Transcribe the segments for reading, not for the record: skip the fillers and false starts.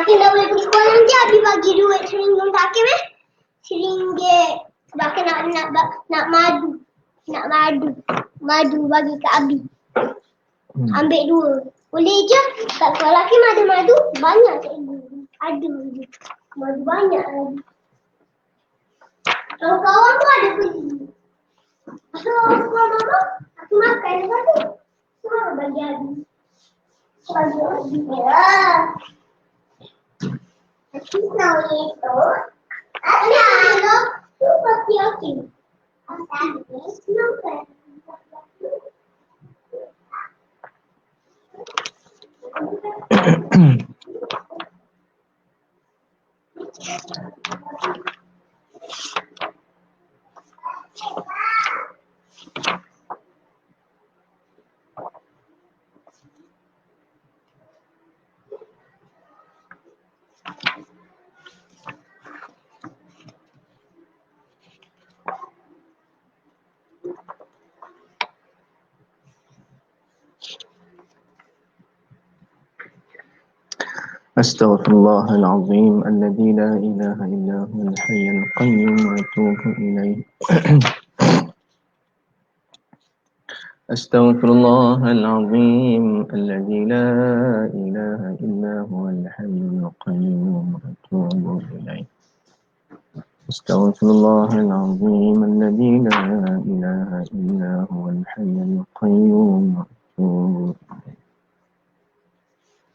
Hakim dah boleh pergi sekolah nanti Abi bagi duit RM1 untuk Hakim RM1. Sebab Hakim nak madu. Nak madu bagi ke Abi. Ambil 2. Boleh je. Kat sekolah Hakim ada madu. Banyak cikgu. Ada je. Madu banyak lagi. Kawan-kawan tu ada pergi. So, sekolah mama, aku makan lepas tu. Semua bagi Abi. Bagi Abi. Ya. Aku tahu itu. Ada. Tu pasti Hakim. Kenapa? أستغفر الله العظيم الذي لا إله إلا هو الحي القيوم وأتوب إليه. أستغفر الله العظيم الذي لا إله إلا هو الحي القيوم وأتوب إليه. أستغفر الله العظيم الذي لا إله إلا هو الحي القيوم وأتوب إليه.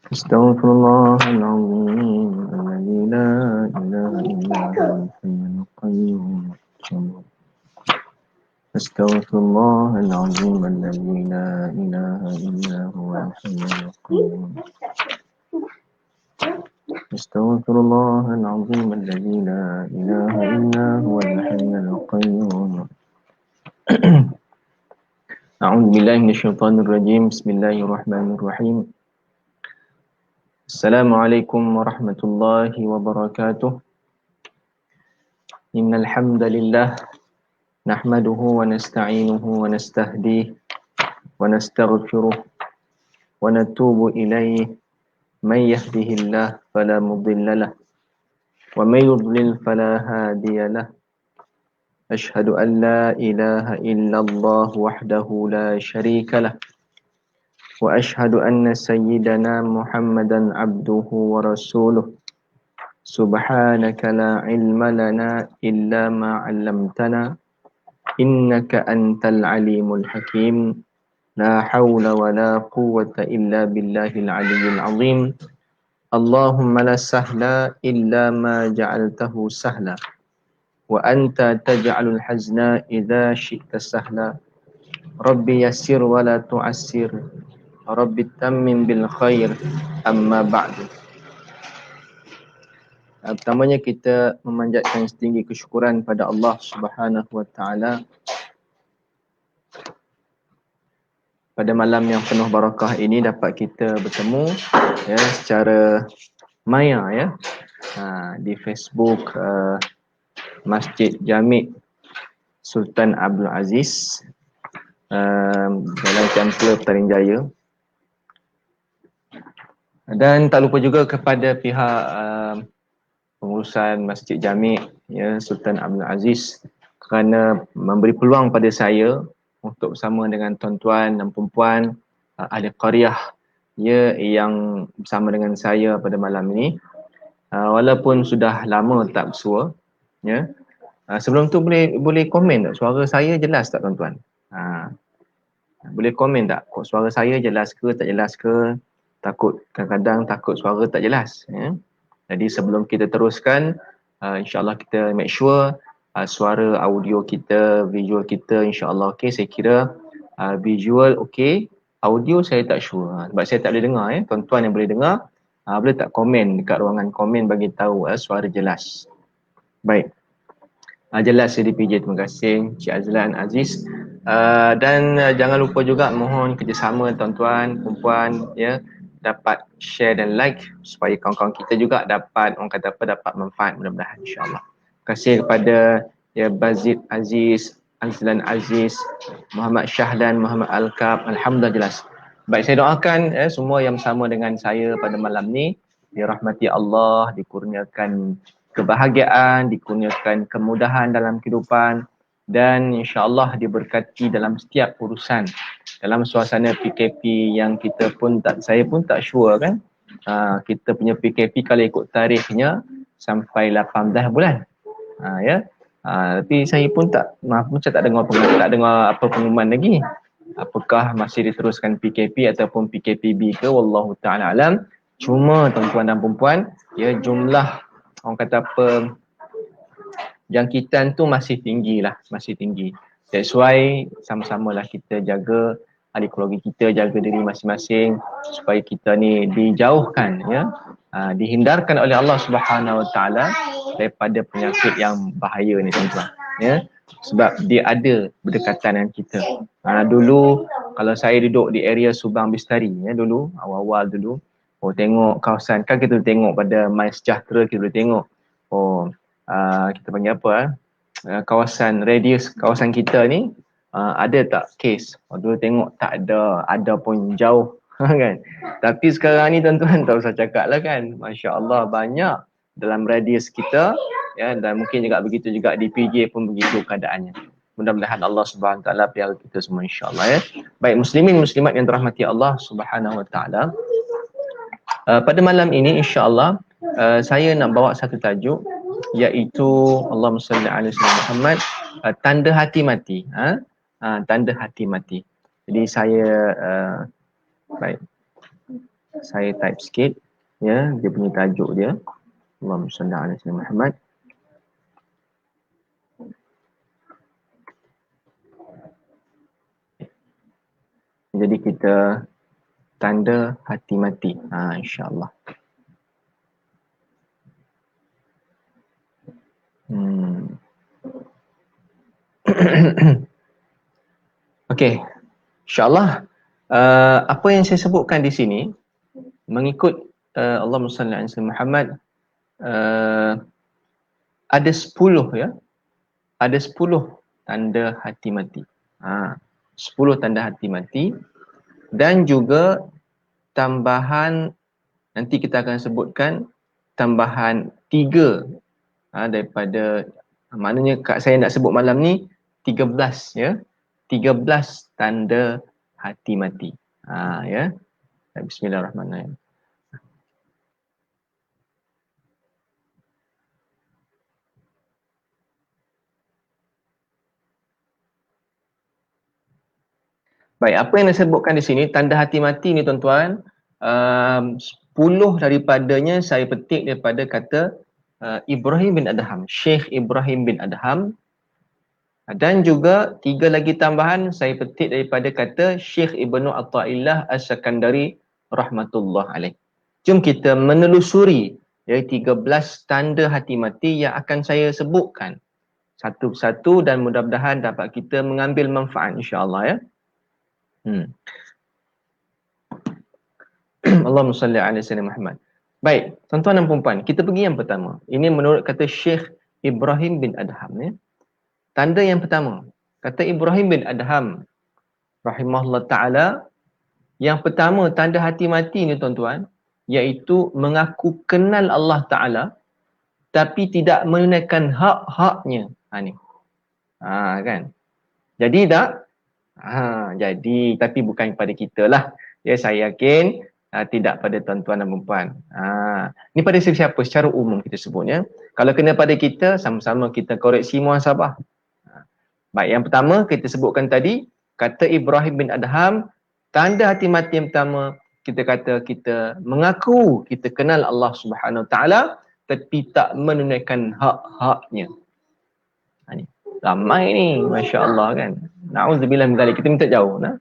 أستغفر الله العظيم الذي لا إله إلا هو الحي القيوم وأتوب. أستغفر الله العظيم الذي لا إله إلا هو الحي القيوم. أستغفر الله العظيم الذي لا إله إلا هو الحي القيوم. أعوذ بالله من الشيطان الرجيم. بسم الله الرحمن الرحيم. السلام عليكم ورحمة الله وبركاته. إن الحمد لله نحمده ونستعينه ونستهديه ونستغفره ونتوب إليه. من يهده الله فلا مضل له ومن يضلل فلا هادي له. أشهد أن لا إله إلا الله وحده لا شريك له وأشهد أن سيدنا محمدا عبده ورسوله. سبحانك لا علم لنا إلا ما علمتنا إنك أنت العليم الحكيم. لا حول ولا قوة إلا بالله العلي العظيم. اللهم لا سهل إلا ما جعلته سهلا وأنت تجعل الحزن إذا شئت سهلا. ربي يسر ولا تعسر ربي تمم بالخير. أما بعد. Pertamanya kita memanjatkan setinggi kesyukuran pada Allah Subhanahu wa taala pada malam yang penuh barakah ini dapat kita bertemu ya secara maya ya di Facebook Masjid Jami' Sultan Abdul Aziz dalam Kampung Petaling Jaya. Dan tak lupa juga kepada pihak pengurusan Masjid Jami' ya Sultan Abdul Aziz kerana memberi peluang pada saya untuk bersama dengan tuan-tuan dan puan-puan ahli qaryah ya yang bersama dengan saya pada malam ini. Walaupun sudah lama tak bersua ya. Sebelum tu boleh komen tak suara saya jelas tak tuan-tuan? Boleh komen tak? Kok suara saya jelas ke tak jelas ke? Takut kadang-kadang takut suara tak jelas ya. Jadi sebelum kita teruskan insya-Allah kita make sure suara audio kita, visual kita insya-Allah okey. Saya kira visual okey, audio saya tak sure sebab saya tak boleh dengar ya. Tuan-tuan yang boleh dengar boleh tak komen dekat ruangan komen bagi tahu suara jelas. Baik. Jelas CDPJ, terima kasih Cik Azlan Aziz. Dan jangan lupa juga mohon kerjasama tuan-tuan, puan-puan ya dapat share dan like supaya kawan-kawan kita juga dapat orang kata apa dapat manfaat mudah-mudahan insya-Allah. Terima kasih kepada ya Bazid Aziz, Azlan Aziz, Muhammad Syahdan, Muhammad Alkab. Alhamdulillah jelas. Baik, saya doakan semua yang bersama dengan saya pada malam ni dirahmati Allah, dikurniakan kebahagiaan, dikurniakan kemudahan dalam kehidupan, dan insya-Allah diberkati dalam setiap urusan. Dalam suasana PKP yang saya pun tak sure kan. Kita punya PKP kalau ikut tarikhnya sampai 18 bulan. Ya. Tapi saya pun macam tak dengar apa pengumuman lagi. Apakah masih diteruskan PKP ataupun PKPB ke, wallahu taala alam. Cuma tuan-tuan dan puan-puan, ya, jumlah orang kata apa, jangkitan tu masih tinggi. That's why sama-samalah kita jaga ahli keluarga kita, jaga diri masing-masing supaya kita ni dijauhkan, ya, dihindarkan oleh Allah Subhanahu Wa Taala daripada penyakit yang bahaya ni, tuan-tuan, ya, sebab dia ada berdekatan dengan kita. Dulu kalau saya duduk di area Subang Bistari, ya, dulu awal-awal dulu, tengok kawasan, kan kita tengok pada My Sejahtera, kita boleh tengok kita panggil apa, kawasan radius kawasan kita ni ada tak kes. Dulu tengok tak ada pun jauh kan. Tapi sekarang ni tuan-tuan tak usah cakap lah kan, Masya Allah banyak dalam radius kita, ya, dan mungkin juga begitu juga di PJ pun begitu keadaannya. Mudah-mudahan Allah Subhanahu Wa Taala pelihara kita semua, insya-Allah, ya. Baik muslimin muslimat yang dirahmati Allah Subhanahu Wa Taala, pada malam ini insya-Allah saya nak bawa satu tajuk, iaitu Allahumma salli ala sayyidina Muhammad, tanda hati mati. Tanda hati mati. Jadi saya baik, saya type sikit, ya, dia punya tajuk dia, Allahumma salli ala sayyidina Muhammad. Jadi kita tanda hati mati, insya-Allah. Okey, insya-Allah apa yang saya sebutkan di sini mengikut Allahumma salli ala sayyidina Muhammad, ada 10, ya. Ada 10 tanda hati mati. 10 tanda hati mati, dan juga tambahan, nanti kita akan sebutkan tambahan 3 daripada, maknanya saya nak sebut malam ni 13, ya. 13 tanda hati mati. Ya. Bismillahirrahmanirrahim. Baik, apa yang saya sebutkan di sini, tanda hati mati ni tuan-tuan, 10 daripadanya saya petik daripada kata Ibrahim bin Adham, Syekh Ibrahim bin Adham, dan juga 3 lagi tambahan saya petik daripada kata Syekh Ibnu Athaillah As-Sakandari rahmatullah alaih. Jom kita menelusuri, ya, 13 tanda hati mati yang akan saya sebutkan satu persatu, dan mudah-mudahan dapat kita mengambil manfaat, insya-Allah, ya. Allahumma salli ala sayyidina Muhammad. Baik, tuan-tuan dan puan-puan, kita pergi yang pertama. Ini menurut kata Syekh Ibrahim bin Adham, ya. Tanda yang pertama, kata Ibrahim bin Adham rahimahullah ta'ala, yang pertama tanda hati mati ni tuan-tuan, iaitu mengaku kenal Allah Ta'ala tapi tidak menunaikan hak-haknya. Kan? Jadi tak? Jadi, tapi bukan kepada kita lah. Ya, saya yakin tidak pada tuan-tuan dan puan-puan. Ni pada siapa? Secara umum kita sebutnya. Kalau kena pada kita, sama-sama kita koreksi muhasabah. Baik, yang pertama kita sebutkan tadi, kata Ibrahim bin Adham, tanda hati mati yang pertama, kita kata kita mengaku kita kenal Allah Subhanahu Wa Taala tapi tak menunaikan hak-haknya. Ni ramai ni, masya-Allah kan. Nauzubillah min zalik, kita minta jauh nah.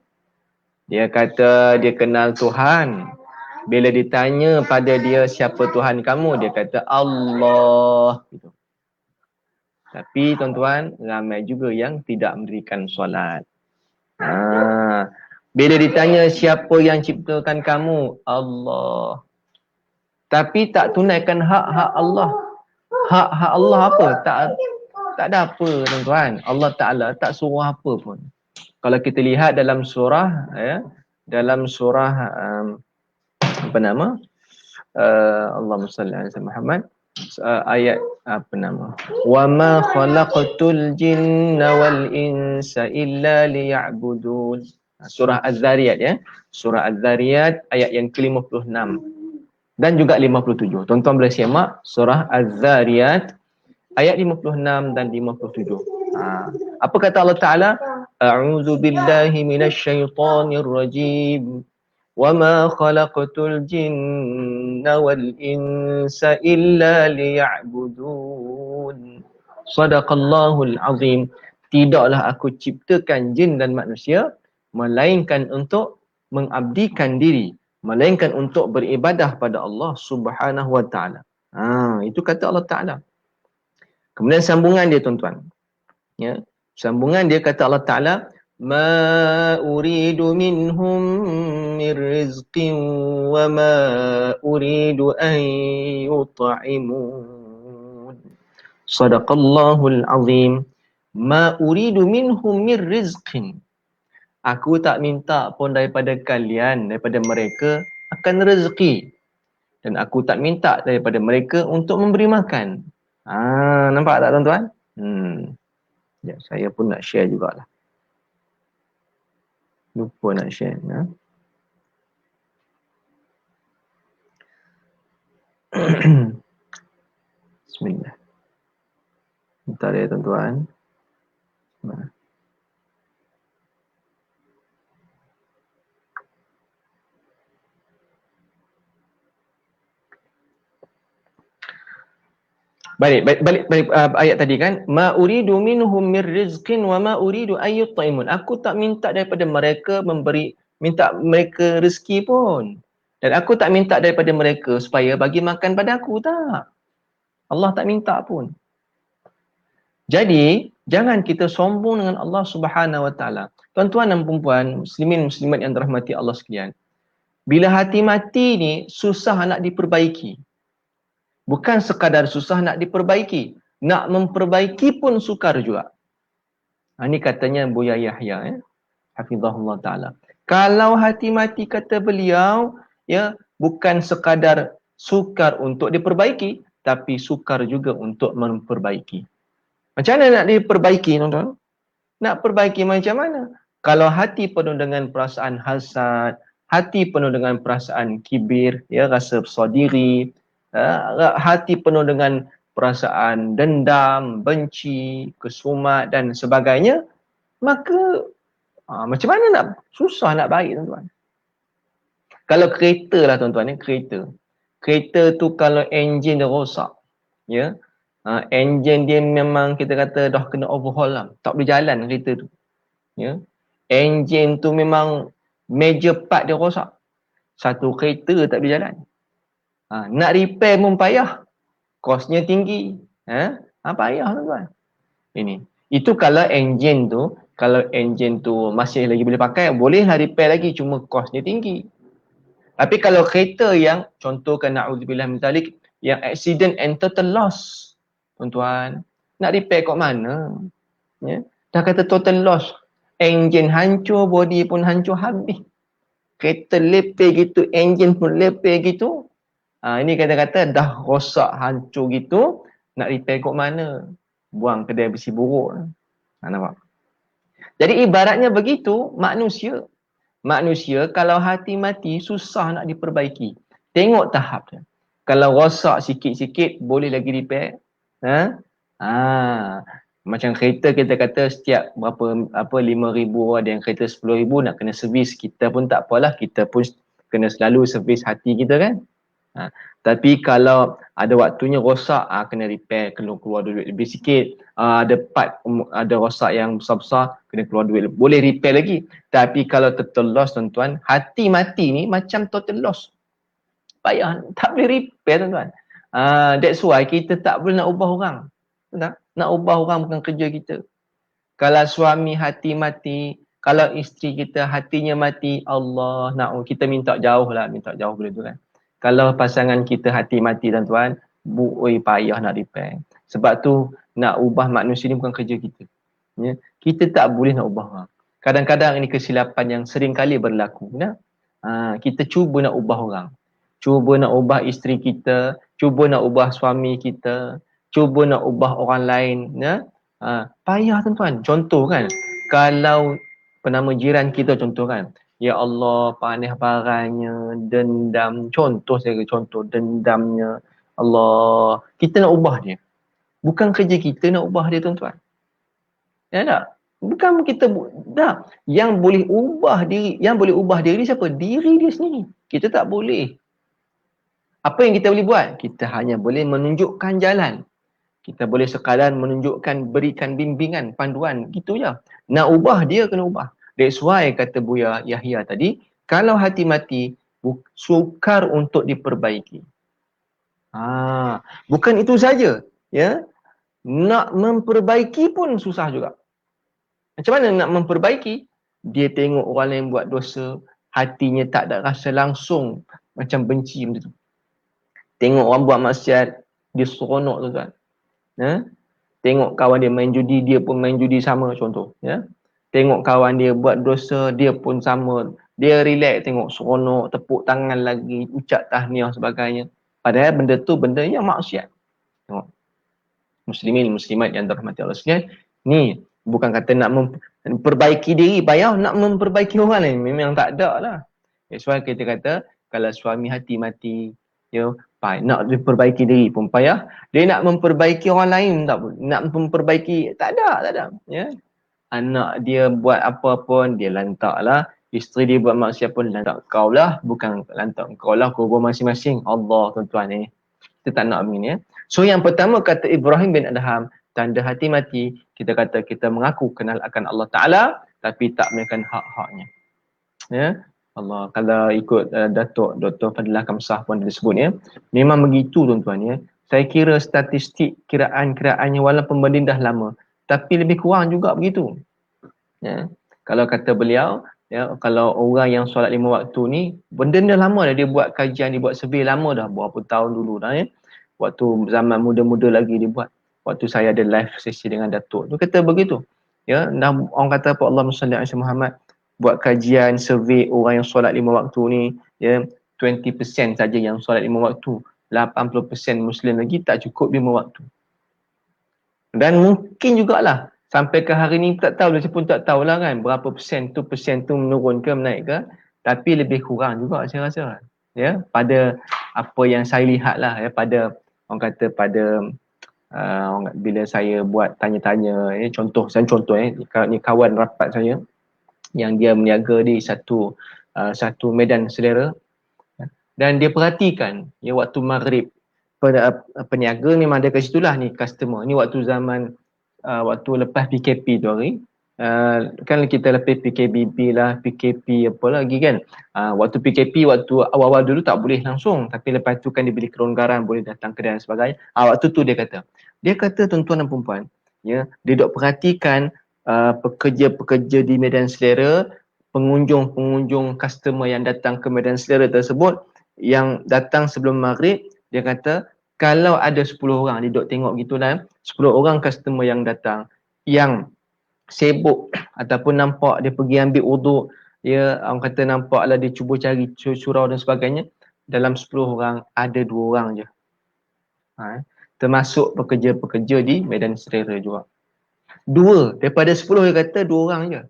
Dia kata dia kenal Tuhan. Bila ditanya pada dia siapa Tuhan kamu, dia kata Allah, gitu. Tapi tuan-tuan, ramai juga yang tidak mendirikan solat. Bila ditanya siapa yang ciptakan kamu, Allah. Tapi tak tunaikan hak-hak Allah. Hak-hak Allah apa? Tak ada apa, tuan-tuan. Allah Ta'ala tak suruh apa pun. Kalau kita lihat dalam surah, ya, dalam surah apa nama? Allahumma salli ala Muhammad. Ayat apa nama? Wa ma khalaqtul jinna wal insa illa liya'budun. Surah Az-Zariyat ya. Surah Az-Zariyat ayat yang ke-56 dan juga 57. Tuan-tuan boleh simak surah Az-Zariyat ayat 56 dan 57. Apa kata Allah Taala? A'udzu billahi minasyaitonir rajim. وَمَا خَلَقْتُ الْجِنَّ وَالْإِنسَ إِلَّا لِيَعْبُدُونَ صَدَقَ اللَّهُ الْعَظِيمُ. Tidaklah aku ciptakan jin dan manusia melainkan untuk mengabdikan diri, melainkan untuk beribadah pada Allah Subhanahu wa taala. Itu kata Allah Taala. Kemudian sambungan dia tuan-tuan. Ya. Sambungan dia kata Allah Taala, ما أريد منهم من رزق وما أريد أن يطعمون صدق الله العظيم ما أريد منهم من رزق. Aku tak minta pun daripada kalian, daripada mereka akan rezeki, dan aku tak minta daripada mereka untuk memberi makan. Nampak tak tuan-tuan? Ya, saya pun nak share jugalah. Lupa nak share. Bismillah. Bentar ya tuan-tuan. Balik ayat tadi kan, ma uridu minhum min rizqin wa ma uridu ayyutaimun. Aku tak minta daripada mereka minta mereka rezeki pun, dan aku tak minta daripada mereka supaya bagi makan pada aku, tak. Allah tak minta pun. Jadi jangan kita sombong dengan Allah Subhanahu wa taala. Tuan-tuan dan puan-puan, muslimin muslimat yang dirahmati Allah sekalian, bila hati mati ni susah nak diperbaiki. Bukan sekadar susah nak diperbaiki, nak memperbaiki pun sukar juga. Ini katanya Buya Yahya, hafizahullah taala. Kalau hati mati, kata beliau, ya, bukan sekadar sukar untuk diperbaiki, tapi sukar juga untuk memperbaiki. Macam mana nak diperbaiki, tuan-tuan? Nak perbaiki macam mana? Kalau hati penuh dengan perasaan hasad, hati penuh dengan perasaan kibir, ya, rasa besar diri, hati penuh dengan perasaan dendam, benci, kesumat dan sebagainya, maka macam mana nak, susah nak baik, tuan-tuan. Kalau kereta lah tuan-tuan, kereta tu kalau enjin dia rosak, ya, enjin dia memang kita kata dah kena overhaul lah, tak boleh jalan kereta tu, ya. Enjin tu memang major part dia rosak, satu kereta tak boleh jalan. Nak repair pun payah, kosnya tinggi. Payah tuan-tuan. Itu kalau enjin tu masih lagi boleh pakai, bolehlah repair lagi, cuma kosnya tinggi. Tapi kalau kereta yang contohkan na'udzubillah min zalik, yang accident and total loss, tuan-tuan, nak repair kat mana? Ya? Dah kata total loss, enjin hancur, body pun hancur habis. Kereta lepeh gitu, enjin pun lepeh gitu. Ini kata-kata dah rosak, hancur gitu, nak repair kat mana? Buang kedai besi buruk. Nampak? Jadi ibaratnya begitu, manusia. Manusia kalau hati mati, susah nak diperbaiki. Tengok tahap dia. Kalau rosak sikit-sikit, boleh lagi repair. Macam kereta kita kata setiap berapa 5,000, ada yang kereta 10,000 nak kena servis. Kita pun tak apalah, kita pun kena selalu servis hati kita kan. Tapi kalau ada waktunya rosak, kena repair, kena keluar duit lebih sikit. Ada part, ada rosak yang besar-besar, kena keluar duit, boleh repair lagi. Tapi kalau total loss, tuan-tuan, hati mati ni macam total loss, payah, tak boleh repair, tuan-tuan. That's why kita tak boleh nak ubah orang. Nak ubah orang bukan kerja kita. Kalau suami hati mati, kalau isteri kita hatinya mati, Allah nak, kita minta jauh boleh tu kan. Kalau pasangan kita hati mati, tuan-tuan, payah nak repair. Sebab tu nak ubah manusia ni bukan kerja kita. Ya? Kita tak boleh nak ubah orang. Kadang-kadang ini kesilapan yang sering kali berlaku. Kita cuba nak ubah orang. cuba nak ubah isteri kita, cuba nak ubah suami kita, cuba nak ubah orang lain, ya. Payah tuan-tuan. Contoh kan, kalau penama jiran kita contoh kan, ya Allah, panas parahnya, dendam, contoh dendamnya, Allah, kita nak ubah dia. Bukan kerja kita nak ubah dia tuan-tuan. Ya tak? Bukan kita dah. Yang boleh ubah diri siapa? Diri dia sendiri. Kita tak boleh. Apa yang kita boleh buat? Kita hanya boleh menunjukkan jalan. Kita boleh sekadar menunjukkan, berikan bimbingan, panduan, gitu je. Nak ubah dia kena ubah. That's why kata Buya Yahya tadi, kalau hati mati, sukar untuk diperbaiki. Bukan itu saja, ya. Nak memperbaiki pun susah juga. Macam mana nak memperbaiki? Dia tengok orang lain buat dosa, hatinya tak ada rasa langsung, macam benci macam tu. Tengok orang buat maksiat, dia seronok tu kan. Tengok kawan dia main judi, dia pun main judi sama, contoh. Ya? Tengok kawan dia buat dosa, dia pun sama. Dia relax, tengok seronok, tepuk tangan lagi, ucap tahniah sebagainya. Padahal benda tu benda yang maksiat. Tengok. Muslimin, muslimat yang dirahmati Allah sekalian. Ni bukan kata nak memperbaiki diri, payah nak memperbaiki orang lain. Memang tak ada lah. That's why kita kata, kalau suami hati mati, nak diperbaiki diri pun payah. Dia nak memperbaiki orang lain tak pun. Nak memperbaiki, tak ada. Ya. Anak dia buat apa pun, dia lantak lah. Isteri dia buat maksiat pun lantak kau lah. Bukan lantak kau lah, kubur masing-masing. Allah tuan-tuan kita tak nak begini ya. So yang pertama kata Ibrahim bin Adham, tanda hati mati, kita kata kita mengaku kenal akan Allah Ta'ala, tapi tak menekan hak-haknya. Ya. Allah, kalau ikut Datuk Dr. Fadilah Kamsah pun disebut ya, memang begitu tuan-tuan ya. Saya kira statistik kiraan-kiraannya walaupun benda dah lama, tapi lebih kurang juga begitu. Ya. Kalau kata beliau, ya, kalau orang yang solat 5 waktu ni, benda dah lama dah dia buat kajian, dia buat survey lama dah, berapa tahun dulu dah ya. Waktu zaman muda-muda lagi dia buat. Waktu saya ada live sesi dengan Datuk, dia kata begitu. Ya, orang kata apa, Allahumma salli ala Muhammad, buat kajian, survey orang yang solat 5 waktu ni, ya, 20% saja yang solat 5 waktu. 80% Muslim lagi tak cukup 5 waktu. Dan mungkin jugalah, sampai ke hari ni tak tahu, saya pun tak tahulah kan, berapa persen tu menurun ke, menaik ke. Tapi lebih kurang juga saya rasa. Ya, pada apa yang saya lihat lah, ya, pada, orang kata pada, bila saya buat tanya-tanya, contoh ni kawan rapat saya, yang dia meniaga di satu medan selera, dan dia perhatikan ya, waktu maghrib peniaga memang ada kat situlah ni customer ni, waktu zaman waktu lepas PKP tu hari, kan kita lepas PKBB lah, PKP apa lagi kan, waktu PKP, waktu awal-awal dulu tak boleh langsung, tapi lepas tu kan diberi kelonggaran, boleh datang kedai dan sebagainya. Waktu tu dia kata tuan-tuan dan perempuan, ya, dia dok perhatikan pekerja-pekerja di medan selera, pengunjung-pengunjung customer yang datang ke medan selera tersebut, yang datang sebelum maghrib, dia kata kalau ada 10 orang, dia dok tengok gitulah, 10 orang customer yang datang, yang sibuk ataupun nampak dia pergi ambil wuduk, ya, orang kata nampaklah dia cuba cari surau dan sebagainya, dalam 10 orang ada 2 orang je. Termasuk pekerja-pekerja di medan selera juga. 2 daripada 10, dia kata 2 orang je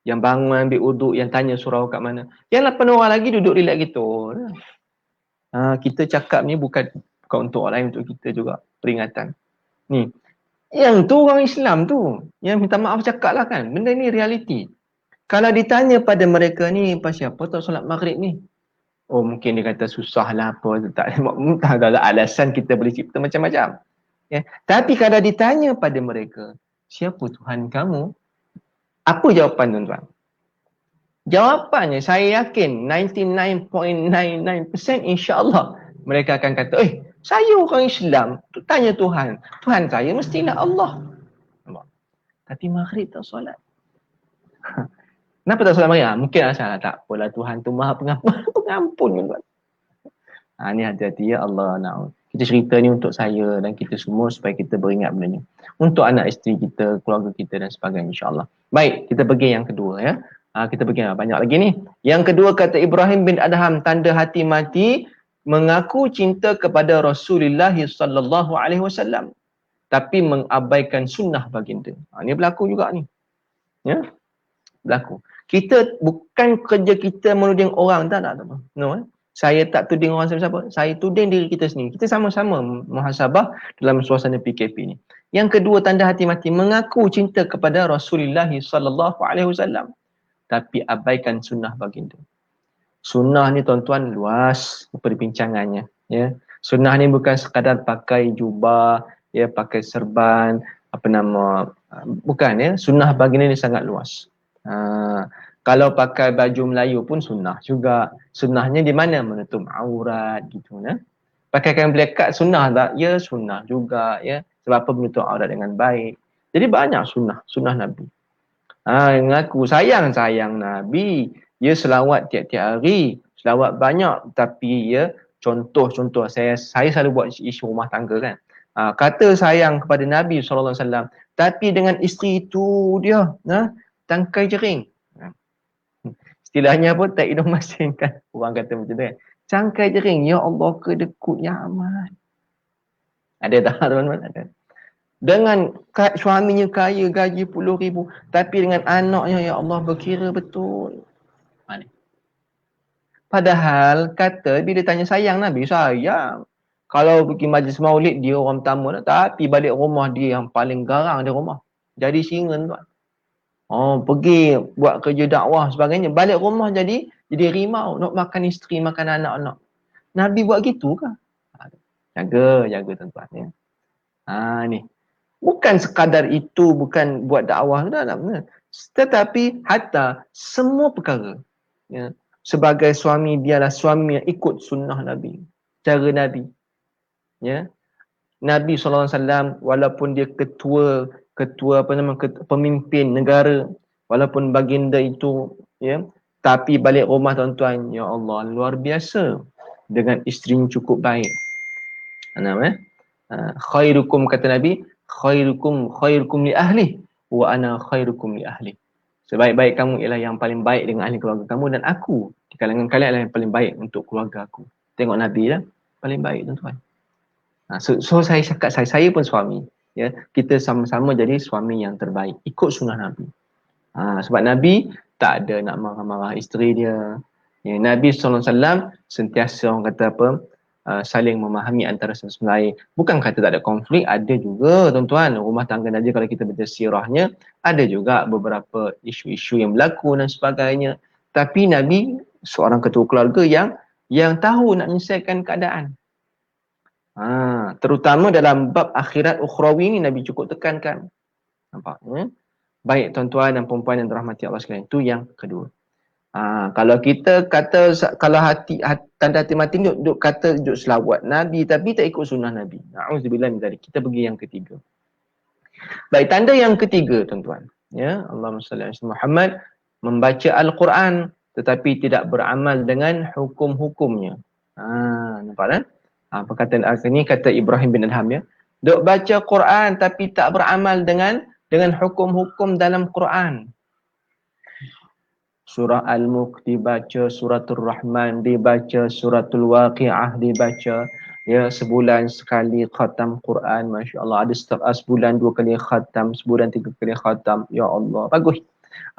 yang bangun ambil wuduk, yang tanya surau kat mana. Yang 8 orang lagi duduk relax gitu. Kita cakap ni bukan untuk orang lain, untuk kita juga peringatan. Ni, yang tu orang Islam tu, yang minta maaf cakap lah kan, benda ni realiti. Kalau ditanya pada mereka ni, pasal apa tak solat maghrib ni? Oh, mungkin dia kata susah lah apa, tak ada alasan, kita boleh cipta macam-macam. Ya. Tapi kalau ditanya pada mereka, siapa Tuhan kamu? Apa jawapan tuan-tuan? Jawapannya saya yakin 99.99% insya-Allah mereka akan kata, saya orang Islam, tanya Tuhan. Tuhan saya mestilah Allah. Tapi maghrib tak solat. Kenapa tak solat maghrib? Mungkin asal tak apalah, Tuhan tu Maha Pengampun tuan. Ni hati-hati ya Allah. Kita cerita ni untuk saya dan kita semua supaya kita beringat benda ni. Untuk anak isteri kita, keluarga kita dan sebagainya, insya-Allah. Baik, kita pergi yang kedua ya. Kita pergi banyak lagi ni. Yang kedua kata Ibrahim bin Adham, tanda hati mati, mengaku cinta kepada Rasulullah sallallahu alaihi wasallam tapi mengabaikan sunnah baginda. Ini berlaku juga ni. Ya, berlaku. Kita bukan kerja kita menuding orang, tak. No. Saya tak tuding orang siapa-siapa. Saya tuding diri kita sendiri. Kita sama-sama muhasabah dalam suasana PKP ni. Yang kedua, tanda hati mati, mengaku cinta kepada Rasulullah sallallahu alaihi wasallam tapi abaikan sunnah baginda. Sunnah ni tuan-tuan luas perbincangannya, ya. Sunnah ni bukan sekadar pakai jubah, ya, pakai serban, bukan, ya. Sunnah baginda ni sangat luas. Kalau pakai baju Melayu pun sunnah juga. Sunnahnya di mana? Menutup aurat gitu, ya. Pakai kain belekat sunnah tak? Ya, sunnah juga, ya. Sebab apa? Menutup aurat dengan baik. Jadi banyak sunnah Nabi. Mengaku sayang Nabi. Ya, selawat tiap-tiap hari, selawat banyak, tapi ya contoh saya selalu buat isu rumah tangga kan. Kata sayang kepada Nabi SAW, tapi dengan isteri itu dia tangkai jering. Istilahnya apa? Tak hidung masin kan. Orang kata macam tu kan. Tangkai jering, ya Allah kedekutnya amat. Ada tak teman-teman? Ada. Dengan suaminya kaya, gaji puluh ribu, tapi dengan anaknya, ya Allah berkira betul. Padahal kata bila tanya sayang Nabi, sayang. Kalau pergi majlis maulid dia orang pertama, tapi balik rumah dia yang paling garang di rumah. Jadi singa tuan. Pergi buat kerja dakwah sebagainya, balik rumah jadi rimau, nak makan isteri, makan anak-anak. Nabi buat gitu ke? Jaga tuan-tuan ya. Ni. Bukan sekadar itu, bukan buat dakwah tetapi hatta semua perkara. Ya. Sebagai suami, dialah suami yang ikut sunnah Nabi, cara Nabi. Ya. Nabi SAW walaupun dia ketua pemimpin negara, walaupun baginda itu, ya, tapi balik rumah tuan-tuan, ya Allah luar biasa, dengan isteri cukup baik. Khairukum, kata Nabi, khairukum li ahli wa ana khairukum li ahli. Sebaik-baik kamu ialah yang paling baik dengan ahli keluarga kamu, dan aku di kalangan kalian adalah yang paling baik untuk keluarga aku. Tengok Nabi lah, paling baik tuan-tuan. So saya cakap, saya pun suami. Ya, kita sama-sama jadi suami yang terbaik. Ikut sunnah Nabi. Sebab Nabi tak ada nak marah-marah isteri dia. Ya, Nabi SAW sentiasa orang kata apa, saling memahami antara satu sama lain. Bukan kata tak ada konflik, ada juga tuan-tuan. Rumah tangga Nabi kalau kita baca sirahnya, ada juga beberapa isu-isu yang berlaku dan sebagainya. Tapi Nabi seorang ketua keluarga yang tahu nak menyelesaikan keadaan. Terutama dalam bab akhirat ukhrawi ni Nabi cukup tekankan. Nampak? Baik tuan-tuan dan perempuan yang dirahmati Allah sekalian. Itu yang kedua. Kalau kita kata, kalau tanda hati mati duk selawat Nabi tapi tak ikut sunnah Nabi. Na'udzubillah min dzalik. Kita pergi yang ketiga. Baik, tanda yang ketiga tuan-tuan. Ya, Allahumma salli ala Muhammad, membaca Al-Quran tetapi tidak beramal dengan hukum-hukumnya. Nampak kan? Perkataan ini kata Ibrahim bin Adham, ya. Duk baca Quran tapi tak beramal dengan hukum-hukum dalam Quran. Surah Al-Mulk dibaca, Suratul Rahman dibaca, Suratul Waqi'ah dibaca. Ya, sebulan sekali khatam Quran, Masya Allah. Ada sebulan 2 kali khatam, sebulan 3 kali khatam. Ya Allah, bagus.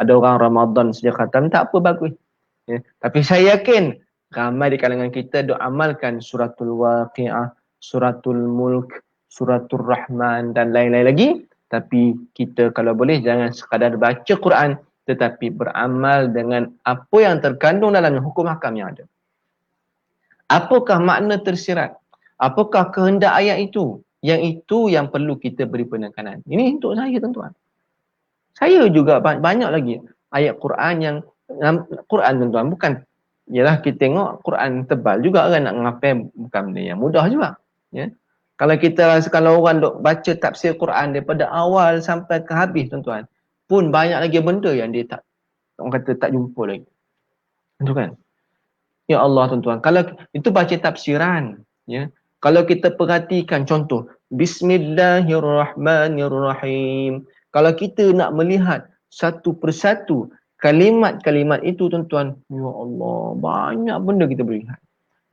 Ada orang Ramadan saja khatam, tak apa, bagus. Ya. Tapi saya yakin ramai di kalangan kita duk amalkan Suratul Waqi'ah, Suratul Mulk, Suratul Rahman dan lain-lain lagi. Tapi kita kalau boleh jangan sekadar baca Quran, tetapi beramal dengan apa yang terkandung dalam hukum hakam yang ada. Apakah makna tersirat? Apakah kehendak ayat itu? Yang itu yang perlu kita beri penekanan. Ini untuk saya tuan-tuan. Saya juga banyak lagi ayat Quran yang Quran tuan-tuan, bukan, yalah kita tengok Quran tebal juga kan, nak ngapel bukan benda yang mudah juga. Ya. Kalau orang duk baca tafsir Quran daripada awal sampai ke habis tuan-tuan, pun banyak lagi benda yang dia orang kata tak jumpa lagi. Betul kan? Ya Allah tuan-tuan, kalau itu baca tafsiran, ya. Kalau kita perhatikan contoh Bismillahirrahmanirrahim, kalau kita nak melihat satu persatu kalimat-kalimat itu tuan-tuan, ya Allah, banyak benda kita boleh lihat.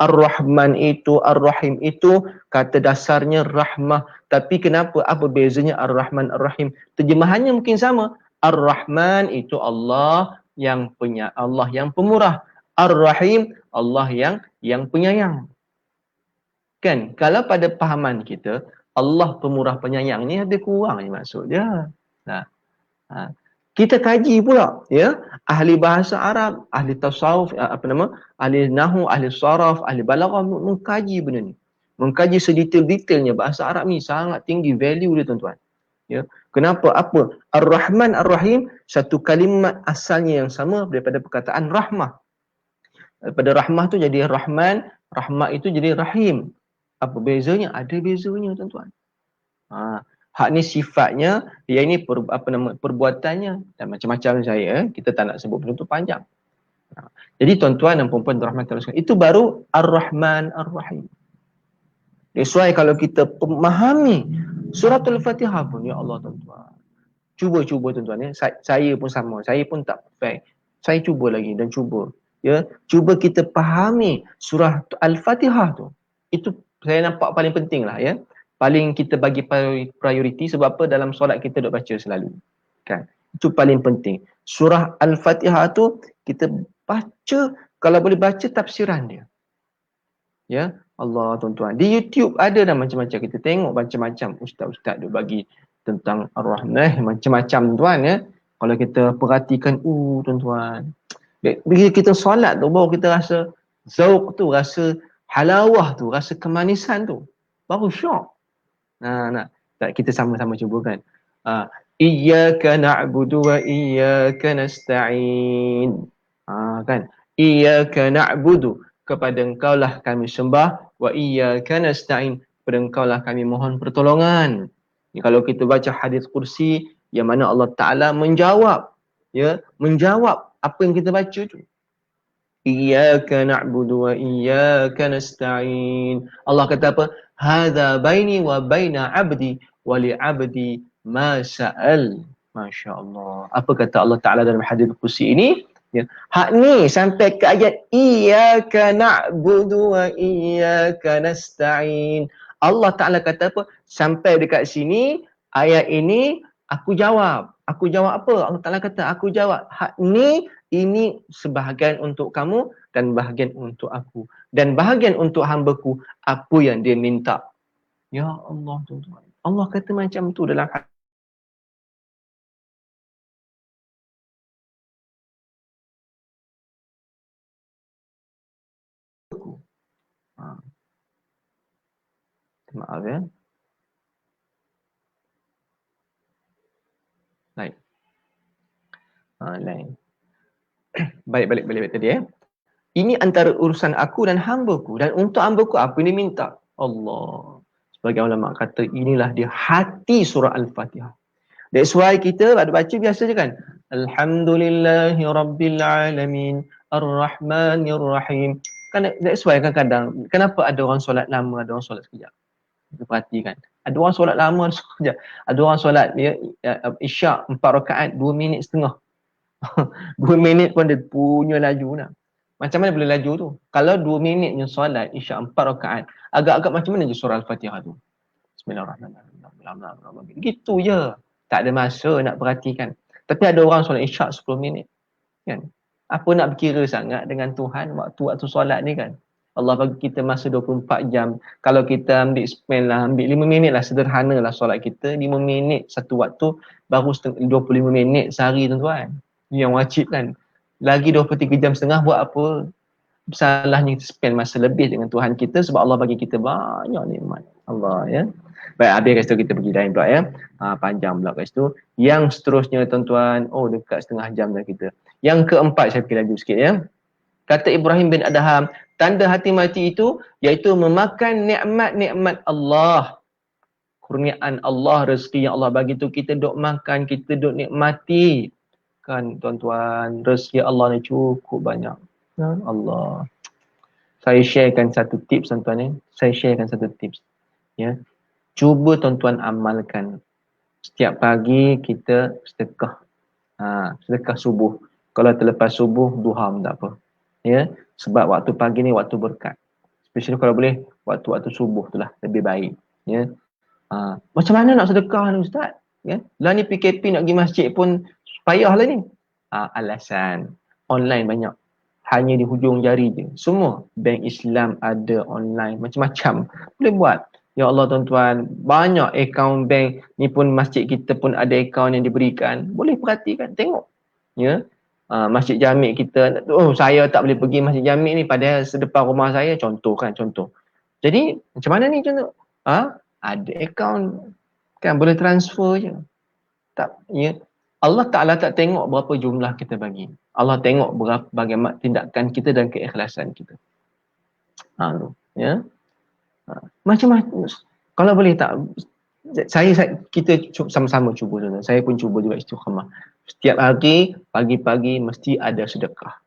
Ar-Rahman itu, Ar-Rahim itu kata dasarnya rahmah. Tapi kenapa? Apa bezanya Ar-Rahman, Ar-Rahim? Terjemahannya mungkin sama. Ar-Rahman itu Allah yang Allah yang pemurah. Ar-Rahim Allah yang penyayang. Kan? Kalau pada pahaman kita Allah pemurah penyayang ni lebih kurang ni maksud dia. Nah, kita kaji pula ya, ahli bahasa Arab, ahli tasawuf, ahli nahwu, ahli saraf, ahli balaghah mengkaji benda ni, mengkaji sedetail-detailnya. Bahasa Arab ni sangat tinggi value dia tuan-tuan ya. Kenapa? Apa? Ar-Rahman, Ar-Rahim satu kalimat asalnya yang sama daripada perkataan rahmah. Daripada rahmah tu jadi Rahman, rahmah itu jadi Rahim. Apa bezanya? Ada bezanya tuan-tuan. Hak ni sifatnya, yang ini perbuatannya dan macam-macam saya. Kita tak nak sebut benda tu panjang. Jadi tuan-tuan dan puan-puan dirahmati Allah sekalian, itu baru Ar-Rahman Ar-Rahim. That's why kalau kita memahami surah Al-Fatihah pun, ya Allah tuan-tuan, cuba tuan-tuan ya. Saya pun sama, saya pun tak perfect. Saya cuba lagi dan cuba ya. Cuba kita fahami surah Al-Fatihah tu. Itu saya nampak paling penting lah ya. Paling kita bagi prioriti. Sebab apa? Dalam solat kita duk baca selalu kan. Itu paling penting. Surah Al-Fatihah tu kita baca, kalau boleh baca tafsiran dia ya. Allah tuan-tuan, di YouTube ada dah macam-macam. Kita tengok macam-macam ustaz-ustaz duk bagi tentang Ar-Rahman macam-macam tuan ya. Kalau kita perhatikan tuan-tuan, bila kita solat tu baru kita rasa zauq tu, rasa halawah tu, rasa kemanisan tu, baru syok. Tak, kita sama-sama cuba kan. Iyyaka na'budu wa iyyaka nasta'in. Kan? Iyyaka na'budu, kepada engkau lah kami sembah, wa iyyaka nasta'in, kepada engkau lah kami mohon pertolongan. Kalau kita baca hadis kursi yang mana Allah Ta'ala menjawab ya, menjawab apa yang kita baca tu. Iyyaka na'budu wa iyyaka nasta'in. Allah kata apa? Hadza baini wa baina 'abdi wa li 'abdi ma sa'al. Masya-Allah. Apa kata Allah Taala dalam hadis kursi ini? Ya. Hak ni sampai ke ayat iyyaka na'budu wa iyyaka nasta'in. Allah Taala kata apa? Sampai dekat sini ayat ini aku jawab. Aku jawab apa? Allah Taala kata aku jawab. Hak ni, ini sebahagian untuk kamu dan bahagian untuk aku. Dan bahagian untuk hamba-Ku apa yang dia minta. Ya Allah tuan-tuan. Allah kata macam tu dalam hadis. Maaf ya. Baik. Lain. Balik tadi ya. Ini antara urusan aku dan hamba-Ku, dan untuk hamba-Ku apa yang dia minta. Allah. Sebagai ulama kata inilah dia hati surah Al-Fatihah. That's why kita ada baca biasa je kan. Alhamdulillahi Rabbil Alamin Ar-Rahmanir Rahim. Kan that's why kadang-kadang kenapa ada orang solat lama, ada orang solat sekejap. Kita perhatikan. Ada orang solat lama, ada sekejap. Ada orang solat Isyak 4 rakaat 2 minit setengah. 2 minit pun dia punya laju dah. Macam mana boleh laju tu? Kalau 2 minitnya solat Isyak 4 rakaat, agak-agak macam mana je surah Al-Fatihah tu? Bismillahirrahmanirrahim. Gitu je. Tak ada masa nak perhatikan. Tapi ada orang solat Isyak 10 minit. Kan? Apa nak berkira sangat dengan Tuhan waktu solat ni kan? Allah bagi kita masa 24 jam. Kalau kita ambil 5 minit lah, sederhana lah solat kita. 5 minit satu waktu, baru 25 minit sehari tuan-tuan. Yang wajib kan. Lagi 23 jam setengah buat apa? Salahnya kita spend masa lebih dengan Tuhan kita sebab Allah bagi kita banyak nikmat. Allah ya. Baik, habis kat situ kita pergi lain pula ya. Panjang pula kat situ. Yang seterusnya tuan-tuan, dekat setengah jam dah kita. Yang keempat, saya pergi laju sikit ya. Kata Ibrahim bin Adham, tanda hati mati itu iaitu memakan nikmat-nikmat Allah. Kurniaan Allah, rezeki yang Allah bagi tu kita duk makan, kita duk nikmati. Kan tuan-tuan, rezeki Allah ni cukup banyak. Ya Allah. Saya sharekan satu tips tuan-tuan ni. Saya sharekan satu tips. Ya. Cuba tuan-tuan amalkan. Setiap pagi kita sedekah. Sedekah subuh. Kalau terlepas subuh, duha pun tak apa. Ya. Sebab waktu pagi ni waktu berkat. Especially kalau boleh waktu-waktu subuh tu lah lebih baik. Ya. Macam mana nak sedekah ni Ustaz? Ya. Lah ni PKP nak pergi masjid pun payah lah ni. Alasan. Online banyak. Hanya di hujung jari je. Semua bank Islam ada online. Macam-macam. Boleh buat. Ya Allah tuan-tuan, banyak akaun bank ni pun masjid kita pun ada akaun yang diberikan. Boleh perhatikan, tengok. Ya. Masjid Jami' kita, saya tak boleh pergi masjid Jami' ni padahal sedepan rumah saya, contoh. Jadi macam mana ni contoh? Ada akaun kan boleh transfer je. Tak, ya. Allah Ta'ala tak tengok berapa jumlah kita bagi. Allah tengok bagaimana tindakan kita dan keikhlasan kita. Ya. Macam-macam. Kalau boleh tak, kita sama-sama cuba dulu. Saya pun cuba juga istiqamah. Setiap hari pagi-pagi mesti ada sedekah.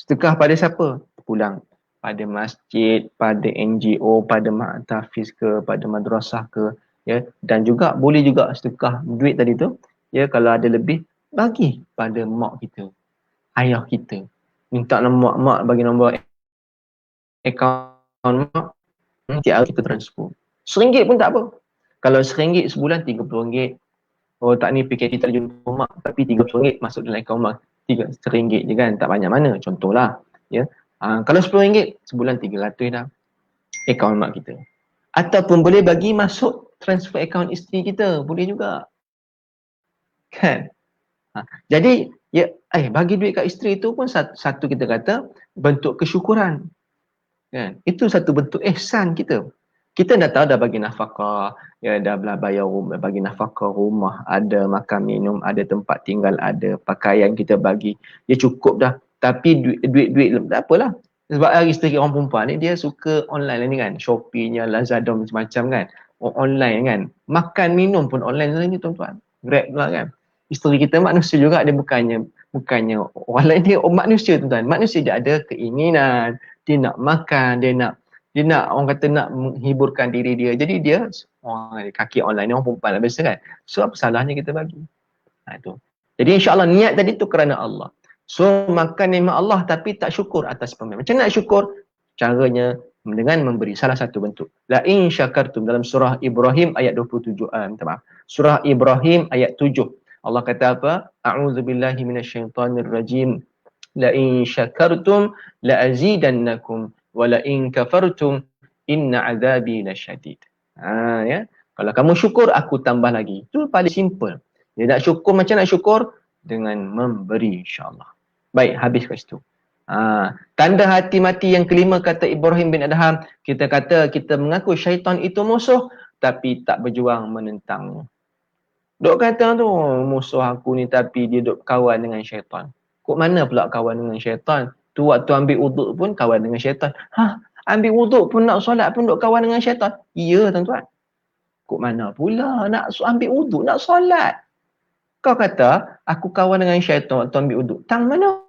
Sedekah pada siapa? Pulang pada masjid, pada NGO, pada tahfiz ke, pada madrasah ke, ya. Dan juga boleh juga sedekah duit tadi tu, ya, kalau ada lebih bagi pada mak kita, ayah kita. Minta nombor mak, bagi nombor akaun mak, tiap hari kita transfer. RM1 pun tak apa. Kalau RM1 sebulan RM30. Oh tak ni PKP tak jumpa mak, tapi RM30 masuk dalam akaun mak. RM1 je kan, tak banyak mana. Contohlah. Ya. Kalau RM10 sebulan RM300 dah akaun mak kita. Ataupun boleh bagi masuk transfer akaun isteri kita. Boleh juga. Kan? Jadi ya, bagi duit kat isteri tu pun satu kita kata bentuk kesyukuran. Kan? Itu satu bentuk ihsan kita. Kita dah tahu dah bagi nafkah, ya, dah bayar rumah, bagi nafkah rumah, ada makan minum, ada tempat tinggal, ada pakaian kita bagi. Dia cukup dah. Tapi duit tak apalah. Sebab hari isteri orang perempuan ni dia suka online ni kan. Shopee-nya, Lazada macam-macam kan. Online kan. Makan minum pun online ni tuan-tuan. Grab pula kan. Isteri kita manusia juga, dia bukannya orang lain, dia manusia tuan-tuan. Manusia dia ada keinginan, dia nak makan, dia nak orang kata nak menghiburkan diri dia. Jadi dia kaki online ni orang perempuan lah biasa kan. So apa salahnya kita bagi? Itu. Jadi insya-Allah niat tadi tu kerana Allah. So makan nikmat Allah tapi tak syukur atas pemberian. Macam nak syukur? Caranya dengan memberi, salah satu bentuk. La in syakartum, dalam surah Ibrahim ayat 27. Minta maaf. Surah Ibrahim ayat 7. Allah kata apa? A'udzubillahi minasyaitonir rajim. La in syakartum la azidannakum wa la in kafartum inna azabi lasyadid. Ya. Kalau kamu syukur, aku tambah lagi. Itu paling simple. Dia nak syukur, macam nak syukur? Dengan memberi, insyaAllah. Baik, habis kat situ. Tanda hati mati yang kelima kata Ibrahim bin Adham, kita kata kita mengaku syaitan itu musuh tapi tak berjuang menentangnya. Dok kata tu, musuh aku ni tapi dia duk kawan dengan syaitan. Kok mana pula kawan dengan syaitan? Tu waktu ambil wuduk pun kawan dengan syaitan. Ambil wuduk pun nak solat pun duk kawan dengan syaitan. Ya tuan-tuan. Kok mana pula nak ambil wuduk nak solat? Kau kata aku kawan dengan syaitan waktu ambil wuduk. Tang mana?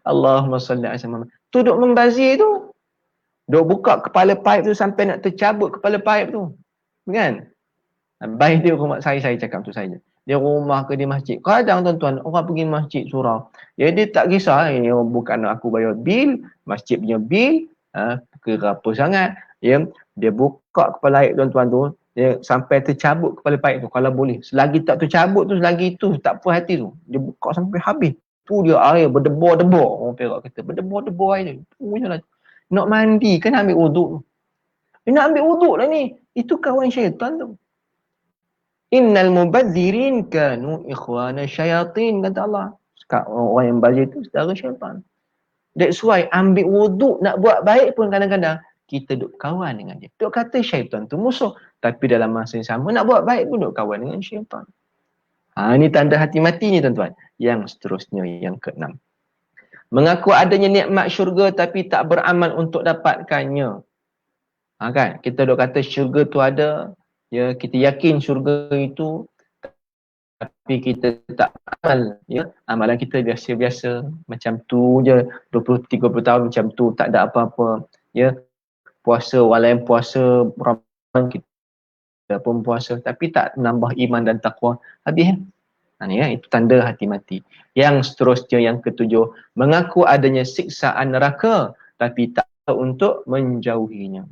Allahumma salli ala Muhammad. Tu duk membazir tu. Duk buka kepala paip tu sampai nak tercabut kepala paip tu. Kan? Baik dia rumah saya cakap tu saja. Dia rumah ke di masjid. Kadang tuan-tuan orang pergi masjid surau. Ya dia tak kisah ini bukan aku bayar bil, masjid punya bil, kira apa sangat. Ya, dia buka kepala air tuan-tuan tu, dia sampai tercabut kepala paip tu kalau boleh. Selagi tak tercabut tu, selagi tu tak puas hati tu. Dia buka sampai habis. Tu dia air berdebur-debur. Orang Perak kata berdebur-debur air dia. Tu je lah. Nak mandi kan ambil wuduk tu. Dia nak ambil wuduk lah ni. Itu kawan syaitan tu. Innal mubadzirin kanu ikhwana syayatin, kata Allah. Orang yang bazir itu saudara syaitan. That's why ambil wuduk nak buat baik pun kadang-kadang kita duk kawan dengan dia. Duk kata syaitan tu musuh. Tapi dalam masa yang sama nak buat baik pun duk kawan dengan syaitan. Ini tanda hati mati ni tuan-tuan. Yang seterusnya yang keenam. Mengaku adanya nikmat syurga tapi tak beramal untuk dapatkannya. Kan? Kita duk kata syurga tu ada. Ya, kita yakin syurga itu tapi kita tak amal, ya. Amalan kita biasa-biasa macam tu je, 20-30 tahun macam tu, tak ada apa-apa, ya. Puasa, walaupun puasa Ramadan kita pun puasa tapi tak menambah iman dan takwa, habis ni ya, itu tanda hati mati. Yang seterusnya yang ketujuh, mengaku adanya siksaan neraka tapi tak untuk menjauhinya.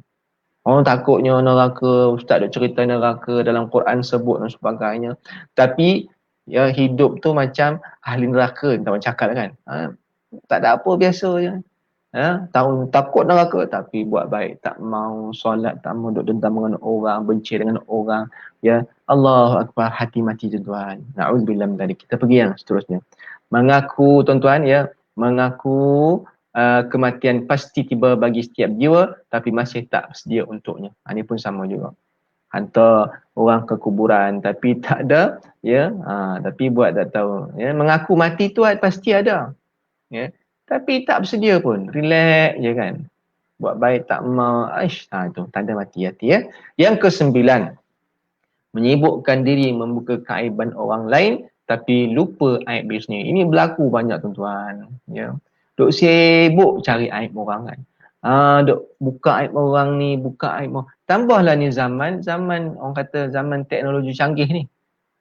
Orang takutnya neraka, ustaz duk cerita neraka dalam Quran sebut dan sebagainya. Tapi ya hidup tu macam ahli neraka, tak macam cakap kan. Tak ada apa, biasa je. Tahu takut neraka tapi buat baik, tak mau solat, tak mau duk dendam dengan orang, benci dengan orang. Ya, Allahu Akbar, hati mati tuan-tuan. Na'udzubillah min dzalik. Kita pergi yang seterusnya. Mengaku tuan-tuan ya, mengaku kematian pasti tiba bagi setiap jiwa tapi masih tak bersedia untuknya. Ini pun sama juga. Hantar orang ke kuburan tapi tak ada, ya, tapi buat tak tahu. Ya, mengaku mati tu pasti ada. Ya. Tapi tak bersedia pun. Relax je kan. Buat baik tak mau. Itu tanda mati hati ya. Yang kesembilan, menyibukkan diri membuka keaiban orang lain tapi lupa aib diri sendiri. Ini berlaku banyak tuan-tuan. Ya. Duk sibuk cari aib orang kan. Duk buka aib orang ni, buka aib orang. Tambahlah ni zaman orang kata zaman teknologi canggih ni.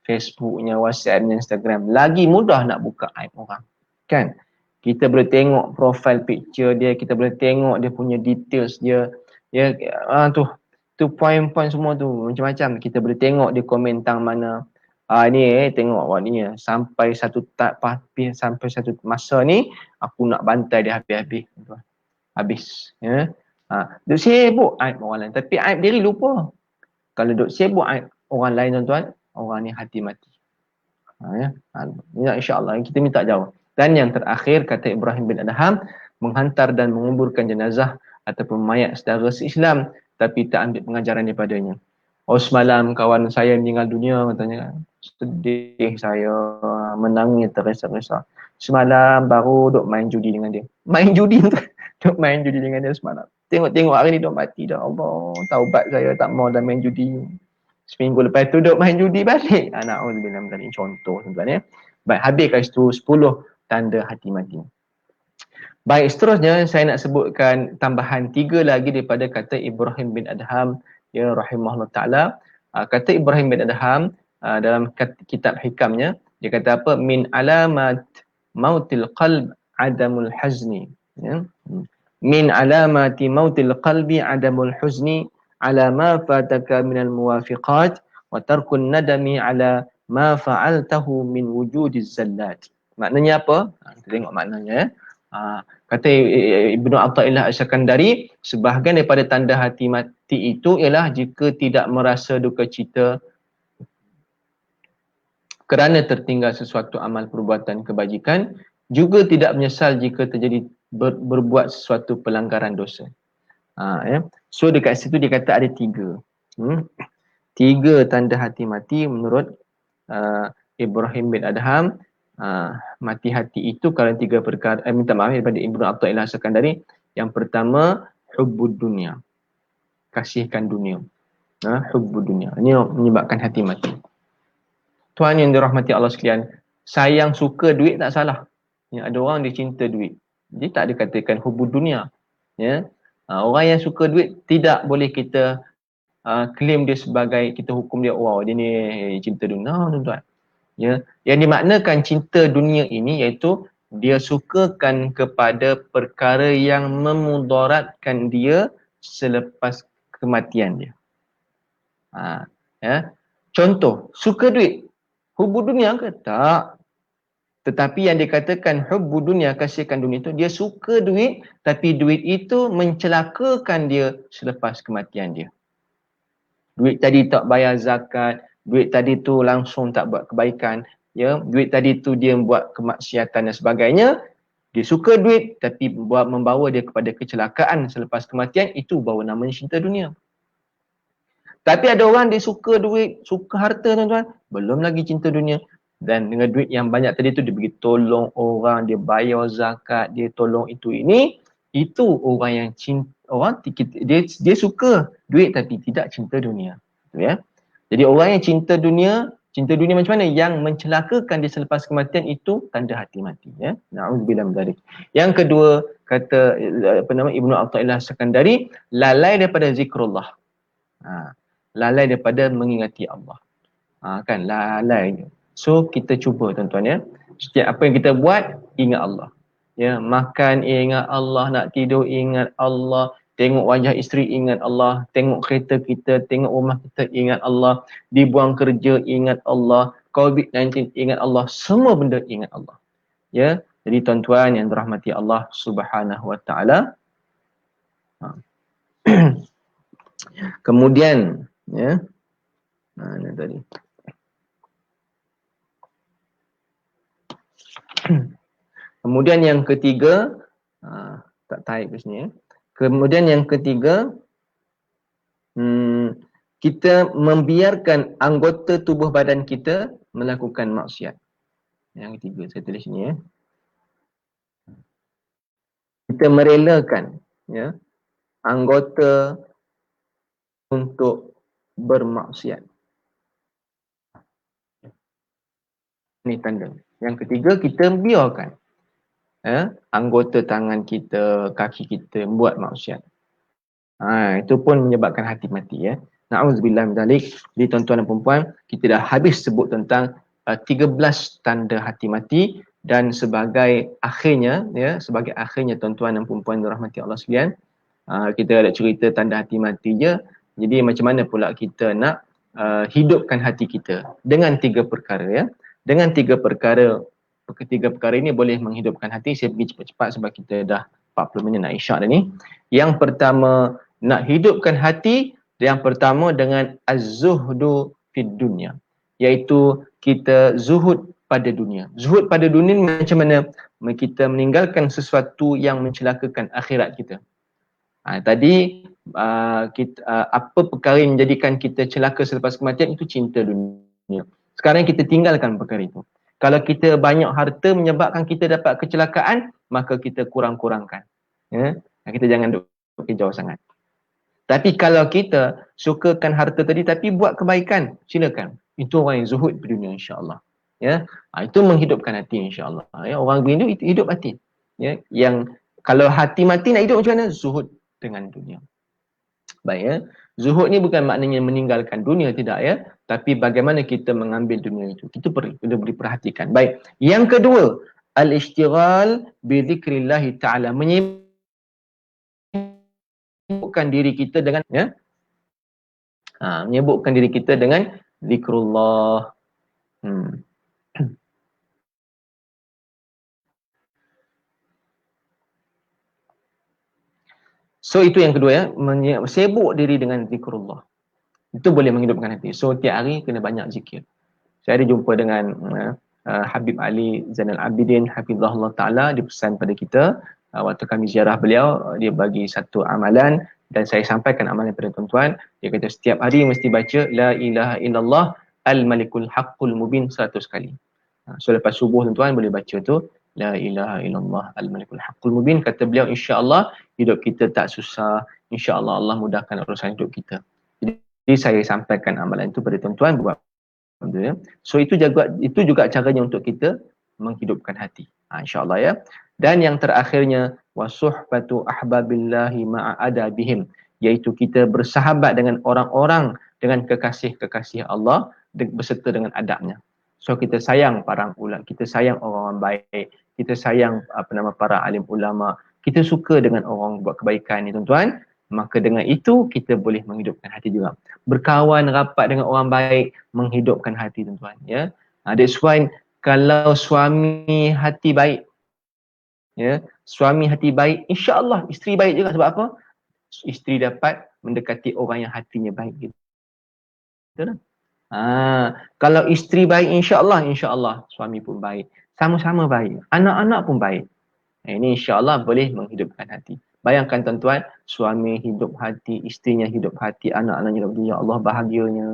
Facebooknya, WhatsAppnya, Instagram. Lagi mudah nak buka aib orang. Kan? Kita boleh tengok profile picture dia, kita boleh tengok dia punya details dia. Ya, tu point-point semua tu macam-macam. Kita boleh tengok dia komen tentang mana. Ni tengok awak ni sampai satu masa ni aku nak bantai dia habis-habis. Habis, ya. Duk sibuk aib orang lain tapi aib diri lupa. Kalau duk sibuk aib orang lain tuan-tuan, orang ni hati mati. Ya. InsyaAllah kita minta jauh. Dan yang terakhir kata Ibrahim bin Adham, menghantar dan menguburkan jenazah ataupun mayat saudara se-Islam tapi tak ambil pengajaran daripadanya. Semalam kawan saya meninggal dunia katanya. Sedih saya, menangis teresa-resa. Semalam baru duk main judi dengan dia. Main judi duk main judi dengan dia semalam. Tengok-tengok hari ni duk mati dah. Allah, taubat saya tak mau dah main judi. Seminggu lepas tu duk main judi balik. Na'udzubillah min dzalik, contoh tuan-tuan ya. Baik, habis kat situ 10 tanda hati mati. Baik, seterusnya saya nak sebutkan tambahan 3 lagi daripada kata Ibrahim bin Adham ya rahimahullah taala. Kata Ibrahim bin Adham dalam kitab hikamnya, dia kata apa? Min alamat mautil qalb adamul hazni. Ya. Min alamati mautil qalbi adamul huzni ala ma fataka minal muwafiqat wa tarkun nadami ala ma fa'altahu min wujudiz zallat. Maknanya apa? Kita tengok maknanya. Kata Ibnu Athaillah Asy-Syakandari, sebahagian daripada tanda hati mati itu ialah jika tidak merasa duka cita kerana tertinggal sesuatu amal perbuatan kebajikan, juga tidak menyesal jika terjadi berbuat sesuatu pelanggaran dosa. Ya. So dekat situ dia kata ada 3. 3 tanda hati mati menurut Ibrahim bin Adham. Mati hati itu kalau 3 perkara, minta maaf daripada Ibnu Athaillah Asy-Syakandari. Yang pertama, hubbud dunia, kasihkan dunia. Hubbud dunia, ini menyebabkan hati mati. Tuan yang dirahmati Allah sekalian, sayang suka duit tak salah. Ya, ada orang dia cinta duit, dia tak dikatakan hubbud dunia. Ya. Orang yang suka duit tidak boleh kita claim dia sebagai, kita hukum dia, wow dia ni cinta dunia. Tuan-tuan. Ya, yang dimaknakan cinta dunia ini iaitu dia sukakan kepada perkara yang memudaratkan dia selepas kematian dia. Ya. Contoh, suka duit, hubbu dunia ke? Tak. Tetapi yang dikatakan hubbu dunia, kasihkan dunia itu, dia suka duit tapi duit itu mencelakakan dia selepas kematian dia. Duit tadi tak bayar zakat, duit tadi tu langsung tak buat kebaikan, ya, duit tadi tu dia buat kemaksiatan dan sebagainya. Dia suka duit tapi membawa dia kepada kecelakaan selepas kematian, itu baru namanya cinta dunia. Tapi ada orang dia suka duit, suka harta tuan-tuan, belum lagi cinta dunia. Dan dengan duit yang banyak tadi tu dia pergi tolong orang, dia bayar zakat, dia tolong itu ini. Itu orang yang cinta, orang dia suka duit tapi tidak cinta dunia. Ya. Jadi orang yang cinta dunia macam mana? Yang mencelakakan dia selepas kematian, itu tanda hati mati. Ya. Na'udzubillah min dzalik. Yang kedua, kata Ibnu Athaillah Asy-Syakandari, lalai daripada zikrullah. Lalai daripada mengingati Allah. Kan lalai. So kita cuba tuan-tuan ya. Setiap apa yang kita buat, ingat Allah. Ya, makan ingat Allah, nak tidur ingat Allah, tengok wajah isteri ingat Allah, tengok kereta kita, tengok rumah kita ingat Allah, dibuang kerja ingat Allah, COVID-19 ingat Allah, semua benda ingat Allah. Ya, jadi tuan-tuan yang dirahmati Allah Subhanahu Wa Taala. Kemudian, ya, mana tadi? Kemudian yang ketiga, tak tarik ke sini ya. Kemudian yang ketiga, kita membiarkan anggota tubuh badan kita melakukan maksiat. Yang ketiga, saya tulis sini ya. Kita merelakan ya anggota untuk bermaksiat. Ini tanda. Yang ketiga, kita biarkan anggota tangan kita, kaki kita buat maksiat. Itu pun menyebabkan hati mati ya. Na'udzubillah min dzalik. Jadi tuan-tuan dan puan-puan, kita dah habis sebut tentang 13 tanda hati mati, dan sebagai akhirnya ya, sebagai akhirnya tuan-tuan dan puan-puan dirahmati Allah sekalian, kita ada cerita tanda hati mati je. Jadi macam mana pula kita nak hidupkan hati kita dengan 3 perkara ya. Dengan 3 perkara, ketiga perkara ini boleh menghidupkan hati. Saya pergi cepat-cepat sebab kita dah 40 minit nak isyak dah ni. Yang pertama, nak hidupkan hati, yang pertama dengan az-zuhdu fid dunya, iaitu kita zuhud pada dunia. Zuhud pada dunia macam mana? Kita meninggalkan sesuatu yang mencelakakan akhirat kita. Tadi apa perkara yang menjadikan kita celaka selepas kematian? Itu cinta dunia. Sekarang kita tinggalkan perkara itu. Kalau kita banyak harta menyebabkan kita dapat kecelakaan, maka kita kurang-kurangkan. Ya? Kita jangan duduk jauh sangat. Tapi kalau kita sukakan harta tadi tapi buat kebaikan, silakan. Itu orang yang zuhud di dunia, insya-Allah. Ya, itu menghidupkan hati, insya-Allah. Ya, orang begini itu hidup hati. Ya, yang kalau hati mati nak hidup macam mana? Zuhud dengan dunia. Baik ya. Zuhud ni bukan maknanya meninggalkan dunia, tidak ya. Tapi bagaimana kita mengambil dunia itu. Kita perlu diperhatikan. Baik. Yang kedua, al-ishtighal bi dzikrillah ta'ala. Menyibukkan diri kita dengan ya. Menyibukkan diri kita dengan zikrullah. So itu yang kedua ya, sibuk diri dengan zikrullah. Itu boleh menghidupkan hati. So tiap hari kena banyak zikir. Saya ada jumpa dengan Habib Ali Zainal Abidin hafizahullah taala, dia pesan pada kita waktu kami ziarah beliau, dia bagi satu amalan dan saya sampaikan amalan pada tuan-tuan. Dia kata setiap hari mesti baca la ilaha illallah al-malikul haqqul mubin 100 kali. So lepas subuh tuan-tuan boleh baca tu la ilaha illallah al-malikul haqqul mubin. Kata beliau, insya-Allah hidup kita tak susah, insya-Allah Allah mudahkan urusan hidup kita. Jadi saya sampaikan amalan itu pada tuan-tuan buat. So itu juga caranya untuk kita menghidupkan hati. Insya-Allah ya. Dan yang terakhirnya wasuhbatu ahbabillahi ma'a adabihim, iaitu kita bersahabat dengan orang-orang dengan kekasih-kekasih Allah beserta dengan adabnya. So kita sayang para ulama, kita sayang orang-orang baik, kita sayang para alim ulama, kita suka dengan orang buat kebaikan ni tuan-tuan, maka dengan itu kita boleh menghidupkan hati juga. Berkawan rapat dengan orang baik menghidupkan hati tuan-tuan ya. That's why kalau suami hati baik ya, suami hati baik, insya-Allah isteri baik juga. Sebab apa? Isteri dapat mendekati orang yang hatinya baik gitu. Betul tak? Kalau isteri baik, insya-Allah suami pun baik. Sama-sama baik. Anak-anak pun baik. Ini insya-Allah boleh menghidupkan hati. Bayangkan tuan-tuan, suami hidup hati, isterinya hidup hati, anak-anaknya hidup hati. Ya Allah, bahagianya.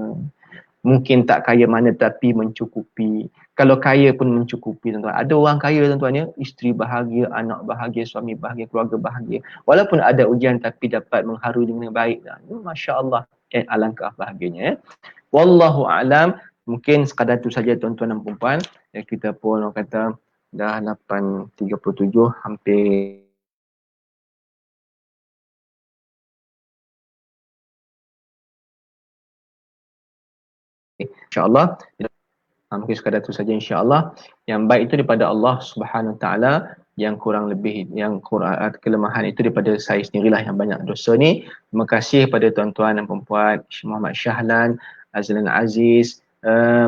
Mungkin tak kaya mana tapi mencukupi. Kalau kaya pun mencukupi tuan-tuan. Ada orang kaya tuan-tuan ya, isteri bahagia, anak bahagia, suami bahagia, keluarga bahagia. Walaupun ada ujian tapi dapat mengharu dengan baik. Masya-Allah, alangkah bahagianya ya. Wallahu a'lam. Mungkin sekadar itu saja tuan-tuan dan puan-puan. Ya, kita pun orang kata dah 8.37, hampir insya-Allah. Mungkin sekadar itu saja insya-Allah. Yang baik itu daripada Allah Subhanahu Wa Taala. yang kurang lebih, yang kelemahan itu daripada saya sendirilah yang banyak dosa ni. Terima kasih pada tuan-tuan dan puan-puan Muhammad Syahlan, Azlan Aziz,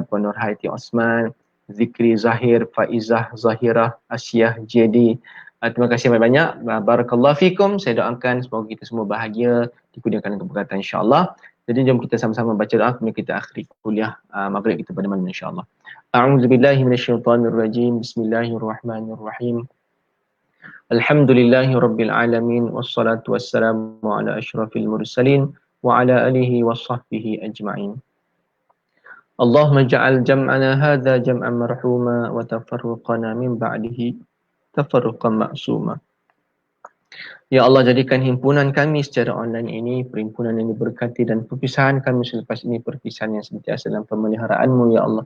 Puan Nurhaiti Osman, Zikri Zahir, Faizah Zahirah, Asyah JD. Terima kasih banyak-banyak. Barakallahu fikum. Saya doakan semoga kita semua bahagia, dikurniakan keberkatan insya-Allah. Jadi jom kita sama-sama baca doa kemudian kita akhiri kuliah maghrib kita pada malam insya-Allah. A'udzubillahi minasyaitonirrajim. Bismillahirrahmanirrahim. Alhamdulillahi rabbil alamin wassalatu wassalamu ala asyrafil mursalin wa ala alihi washabbihi ajma'in. Allahumma ja'al jam'ana hadza jam'an marhuma wa tafarruqana min ba'dihi tafarruqan ma'suma. Ya Allah, jadikan himpunan kami secara online ini perhimpunan yang diberkati dan perpisahan kami selepas ini perpisahan yang sentiasa dalam pemeliharaan-Mu ya Allah.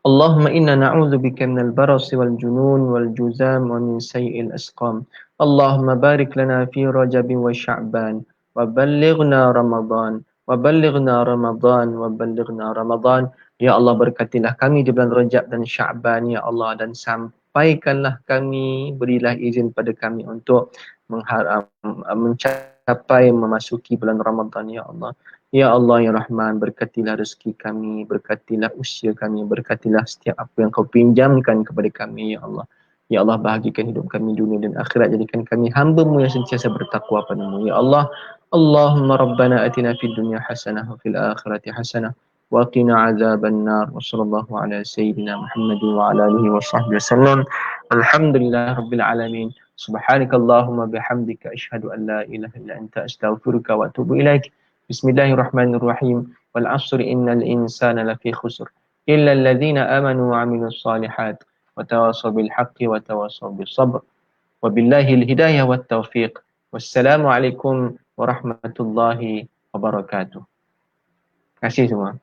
Allahumma inna na'udzubika minal barasi wal junun wal juzam wa min sayyi'il asqam. Allahumma barik lana fi Rajab wa Sya'ban wa ballighna Ramadan wa ballighna Ramadan wa ballighna Ramadan. Ya Allah, berkatilah kami di bulan Rajab dan Sya'ban ya Allah, dan sampaikanlah kami, berilah izin pada kami untuk mencapai memasuki bulan Ramadan ya Allah. Ya Allah ya Rahman, berkatilah rezeki kami, berkatilah usia kami, berkatilah setiap apa yang Kau pinjamkan kepada kami ya Allah. Ya Allah, bahagikan hidup kami dunia dan akhirat, jadikan kami hamba-Mu yang sentiasa bertakwa padamu ya Allah. Allahumma rabbana atina fid dunya hasanah wa fil akhirati hasanah wa qina azaban nar. Wa sallallahu ala sayyidina Muhammadin wa ala alihi wa sahbihi wasallam. Alhamdulillah rabbil alamin. Subhanakallahumma bihamdika asyhadu an la ilaha illa anta astaghfiruka wa atubu ilaik. Bismillahirrahmanirrahim. Wal 'ashri innal insana lafi khusr illa alladhina amanu wa 'amilus solihat wa tawassaw bil haqqi wa tawassaw bis sabr. Wabillahil hidayah wat taufiq. Wassalamu alaikum warahmatullahi wabarakatuh. Terima kasih semua.